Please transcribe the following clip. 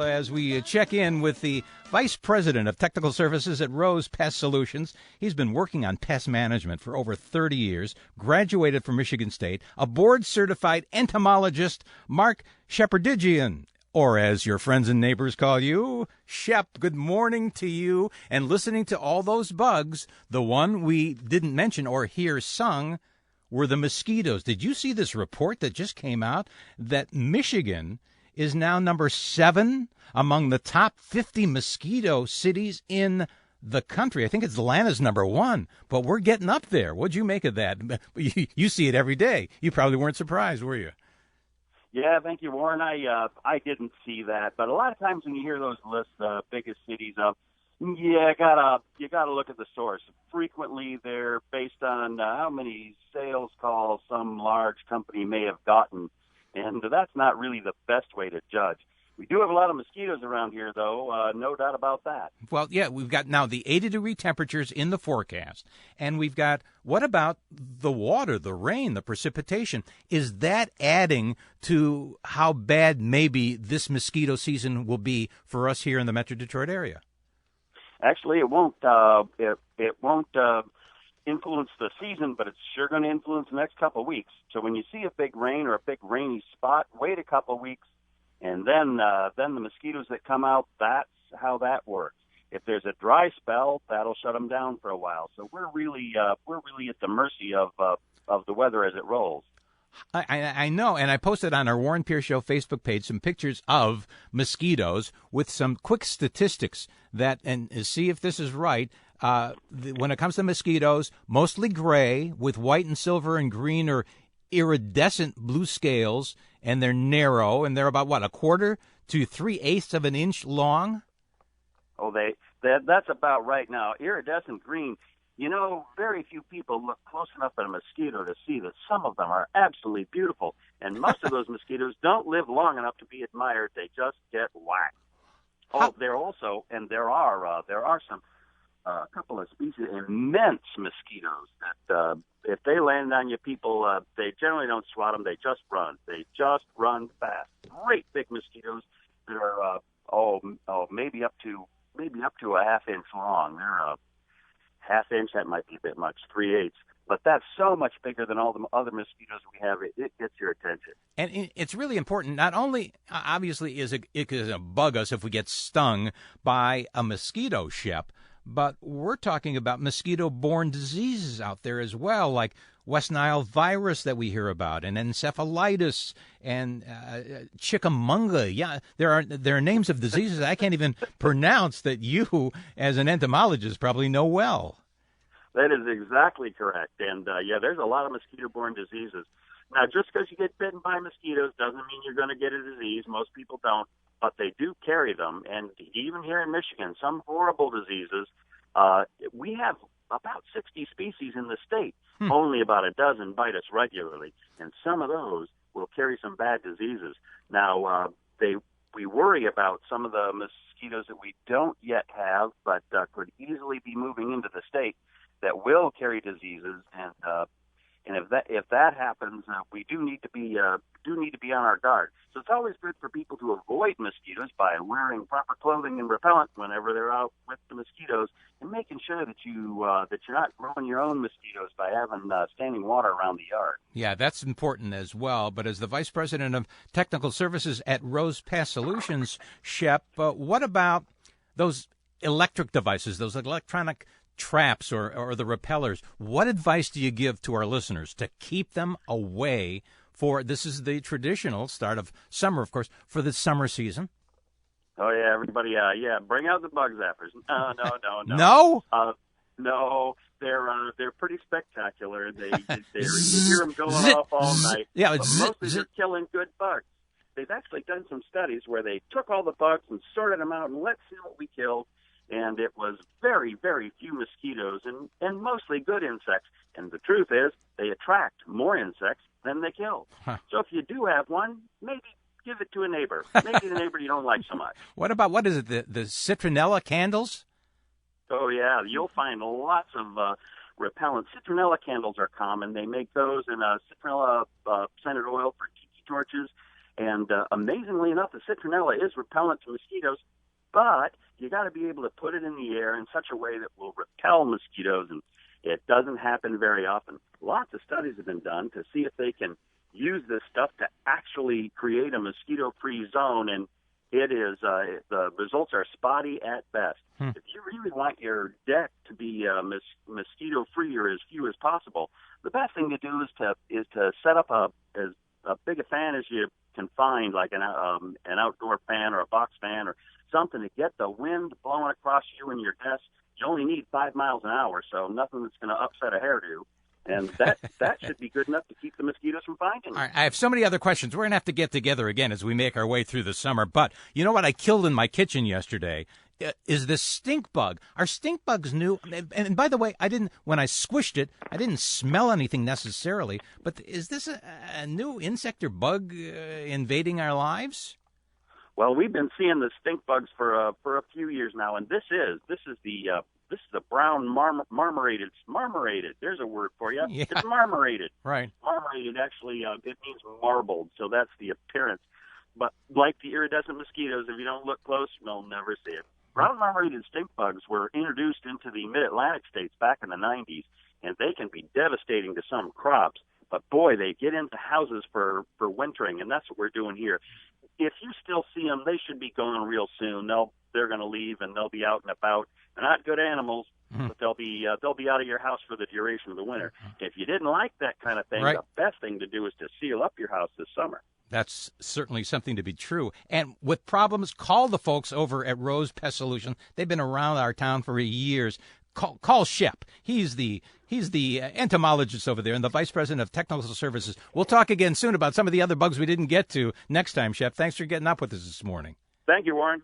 As we check in with the Vice President of Technical Services at Rose Pest Solutions, he's been working on pest management for over 30 years, graduated from Michigan State, a board-certified entomologist, Mark Sheperdigian, or as your friends and neighbors call you, Shep. Good morning to you. And listening to all those bugs, the one we didn't mention or hear sung were the mosquitoes. Did you see this report that just came out that Michigan is now number 7 among the top 50 mosquito cities in the country? I think Atlanta's number 1, but we're getting up there. What'd you make of that? You see it every day. You probably weren't surprised, were you? Yeah, thank you, Warren. I didn't see that, but a lot of times when you hear those lists, biggest cities up, you gotta look at the source. Frequently, they're based on how many sales calls some large company may have gotten. And that's not really the best way to judge. We do have a lot of mosquitoes around here, though, no doubt about that. Well, yeah, we've got now the 80-degree temperatures in the forecast, and we've got, what about the water, the rain, the precipitation? Is that adding to how bad maybe this mosquito season will be for us here in the Metro Detroit area? Actually, it won't. It won't influence the season, but it's sure going to influence the next couple of weeks. So when you see a big rain or a big rainy spot, wait a couple of weeks, and then the mosquitoes that come out, that's how that works. If there's a dry spell, that'll shut them down for a while. So we're really at the mercy of the weather as it rolls. I know, and I posted on our Warren Pierce Show Facebook page some pictures of mosquitoes with some quick statistics that, and see if this is right, when it comes to mosquitoes, mostly gray with white and silver and green or iridescent blue scales, and they're narrow, and they're about, what, 1/4 to 3/8 of an inch long? Oh, that's about right now. Iridescent green. You know, very few people look close enough at a mosquito to see that some of them are absolutely beautiful, and most of those mosquitoes don't live long enough to be admired. They just get whacked. Oh, there are some a couple of species, immense mosquitoes that if they land on you, people they generally don't swat them. They just run. They just run fast. Great big mosquitoes that are maybe up to a half inch long. They're half inch, that might be a bit much, 3/8. But that's so much bigger than all the other mosquitoes we have. It gets your attention. And it's really important. Not only, obviously, is it going to bug us if we get stung by a mosquito, Shep, but we're talking about mosquito-borne diseases out there as well, like West Nile virus that we hear about, and encephalitis, and chickamauga. Yeah, there are names of diseases I can't even pronounce that you, as an entomologist, probably know well. That is exactly correct. And, there's a lot of mosquito-borne diseases. Now, just because you get bitten by mosquitoes doesn't mean you're going to get a disease. Most people don't, but they do carry them. And even here in Michigan, some horrible diseases. We have about 60 species in the state. Only about a dozen bite us regularly, and some of those will carry some bad diseases. Now, we worry about some of the mosquitoes that we don't yet have, but could easily be moving into the state that will carry diseases. And if that happens, we do need to be on our guard. So it's always good for people to avoid mosquitoes by wearing proper clothing and repellent whenever they're out with the mosquitoes, and making sure that you're not growing your own mosquitoes by having standing water around the yard. Yeah, that's important as well. But as the Vice President of Technical Services at Rose Pest Solutions, Shep, what about those electric devices, those electronic traps or the repellers? What advice do you give to our listeners to keep them away this is the traditional start of summer, of course, for the summer season? Oh, yeah, everybody, bring out the bug zappers. No. No? No, they're pretty spectacular. You hear them going off all night. Yeah, but mostly they're killing good bugs. They've actually done some studies where they took all the bugs and sorted them out, and let's see what we killed. And it was very, very few mosquitoes and mostly good insects. And the truth is, they attract more insects than they kill. Huh. So if you do have one, maybe give it to a neighbor. Maybe the neighbor you don't like so much. What is it, the citronella candles? Oh, yeah. You'll find lots of repellent. Citronella candles are common. They make those in citronella scented oil for tiki torches. And amazingly enough, the citronella is repellent to mosquitoes, but you got to be able to put it in the air in such a way that will repel mosquitoes, and it doesn't happen very often. Lots of studies have been done to see if they can use this stuff to actually create a mosquito-free zone, and it is the results are spotty at best. If you really want your deck to be mosquito-free or as few as possible, the best thing to do is to set up as big a fan as you can find, like an outdoor fan or a box fan or something to get the wind blowing across you and your desk. You only need 5 miles an hour, so nothing that's going to upset a hairdo. And that should be good enough to keep the mosquitoes from finding you. All right, I have so many other questions. We're going to have to get together again as we make our way through the summer. But you know what I killed in my kitchen yesterday is this stink bug. Are stink bugs new? And by the way, when I squished it, I didn't smell anything necessarily. But is this a new insect or bug invading our lives? Well, we've been seeing the stink bugs for a few years now, and this is the brown marmorated. There's a word for you. Yeah. It's marmorated. Right. Marmorated actually it means marbled, so that's the appearance. But like the iridescent mosquitoes, if you don't look close, you'll never see it. Brown marmorated stink bugs were introduced into the mid-Atlantic states back in the 90s, and they can be devastating to some crops. But boy, they get into houses for wintering, and that's what we're doing here. If you still see them, they should be going real soon. They're going to leave, and they'll be out and about. They're not good animals, but they'll be out of your house for the duration of the winter. If you didn't like that kind of thing, right, the best thing to do is to seal up your house this summer. That's certainly something to be true. And with problems, call the folks over at Rose Pest Solution. They've been around our town for years. Call Shep. He's the entomologist over there and the vice president of technical services. We'll talk again soon about some of the other bugs we didn't get to next time, Shep. Thanks for getting up with us this morning. Thank you, Warren.